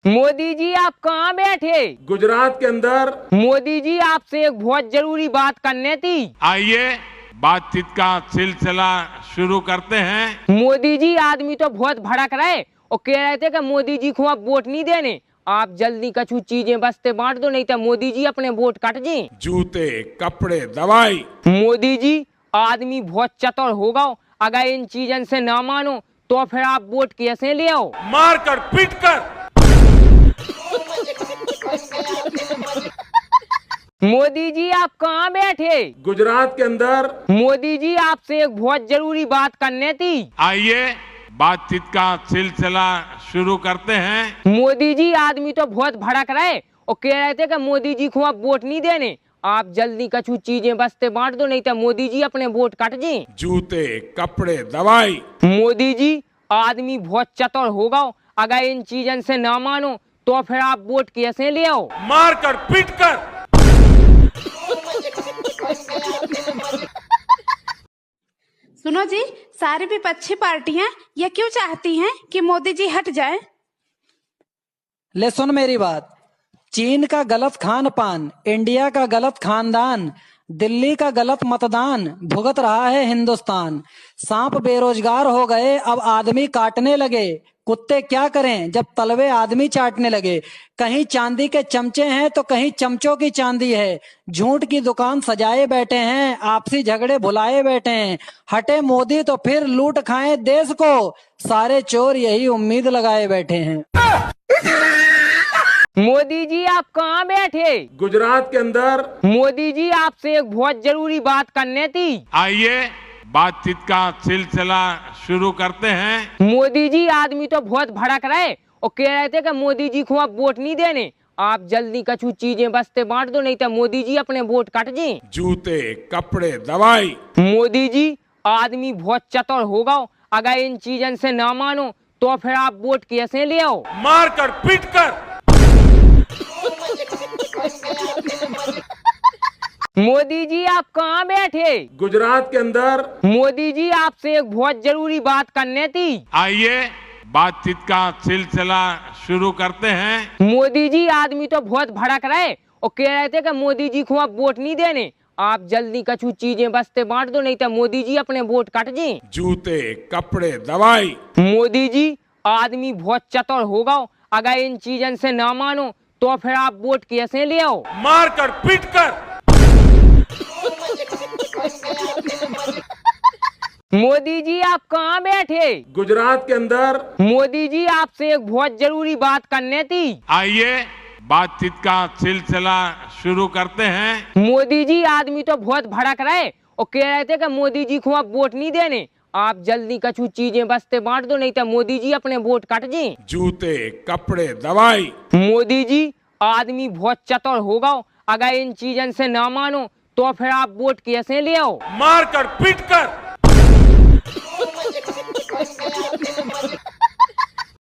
मोदी जी आप कहाँ बैठे? गुजरात के अंदर। मोदी जी आपसे एक बहुत जरूरी बात करनी थी। आइए बातचीत का सिलसिला शुरू करते हैं। मोदी जी आदमी तो बहुत भड़क रहे और कह रहे थे कि मोदी जी को आप वोट नहीं देने, आप जल्दी कछु चीजें बस्ते बांट दो, नहीं तो मोदी जी अपने वोट कट जाए। जूते, कपड़े, दवाई। मोदी जी आदमी बहुत चतुर होगा, अगर इन चीजों से ना मानो तो फिर आप वोट कैसे ले आओ? मार कर, पीट कर। मोदी जी आप कहाँ बैठे? गुजरात के अंदर। मोदी जी आपसे एक बहुत जरूरी बात करनी थी। आइए बातचीत का सिलसिला शुरू करते हैं। मोदी जी आदमी तो बहुत भड़क रहे और कह रहे थे कि मोदी जी को आप वोट नहीं देने, आप जल्दी कछु चीजें बस्ते बांट दो, नहीं तो मोदी जी अपने वोट कट जाए। जूते, कपड़े, दवाई। मोदी जी आदमी बहुत चतुर होगा, अगर इन चीजों से ना मानो तो फिर आप वोट कैसे ले आओ? मार कर, पीट कर। सुनो जी, सारी विपक्षी पार्टियां ये क्यों चाहती हैं कि मोदी जी हट जाए? ले सुन मेरी बात। चीन का गलत खान पान, इंडिया का गलत खानदान, दिल्ली का गलत मतदान भुगत रहा है हिंदुस्तान। सांप बेरोजगार हो गए, अब आदमी काटने लगे। कुत्ते क्या करें जब तलवे आदमी चाटने लगे। कहीं चांदी के चमचे हैं तो कहीं चमचों की चांदी है। झूठ की दुकान सजाए बैठे हैं, आपसी झगड़े भुलाए बैठे हैं। हटे मोदी तो फिर लूट खाएं देश को, सारे चोर यही उम्मीद लगाए बैठे हैं। मोदी जी आप कहाँ बैठे? गुजरात के अंदर। मोदी जी आपसे एक बहुत जरूरी बात करनी थी। आइए बातचीत का सिलसिला शुरू करते हैं। मोदी जी आदमी तो बहुत भड़क रहे और कह रहे थे कि मोदी जी को आप वोट नहीं देने, आप जल्दी कछु चीजें बस्ते बांट दो, नहीं तो मोदी जी अपने वोट कट जाए। जूते, कपड़े, दवाई। मोदी जी आदमी बहुत चतुर होगा, अगर इन चीजों से ना मानो तो फिर आप वोट कैसे ले आओ? मार कर, पीट कर। मोदी जी आप कहाँ बैठे? गुजरात के अंदर। मोदी जी आपसे एक बहुत जरूरी बात करनी थी। आइए बातचीत का सिलसिला शुरू करते हैं। मोदी जी आदमी तो बहुत भड़क रहे और कह रहे थे कि मोदी जी को आप वोट नहीं देने, आप जल्दी कछु चीजें बस्ते बांट दो, नहीं तो मोदी जी अपने वोट कट जाए। जूते, कपड़े, दवाई। मोदी जी आदमी बहुत चतुर होगा, अगर इन चीजों से ना मानो तो फिर आप वोट कैसे ले आओ? मार कर, पीट कर। मोदी जी आप कहाँ बैठे? गुजरात के अंदर। मोदी जी आपसे एक बहुत जरूरी बात करनी थी। आइए बातचीत का सिलसिला शुरू करते हैं। मोदी जी आदमी तो बहुत भड़क रहे और कह रहे थे कि मोदी जी को आप वोट नहीं देने, आप जल्दी कछु चीजें बस्ते बांट दो, नहीं तो मोदी जी अपने वोट कट जाए। जूते, कपड़े, दवाई। मोदी जी आदमी बहुत चतुर होगा, अगर इन चीजों से ना मानो तो फिर आप वोट कैसे ले आओ? मार कर, पीट कर।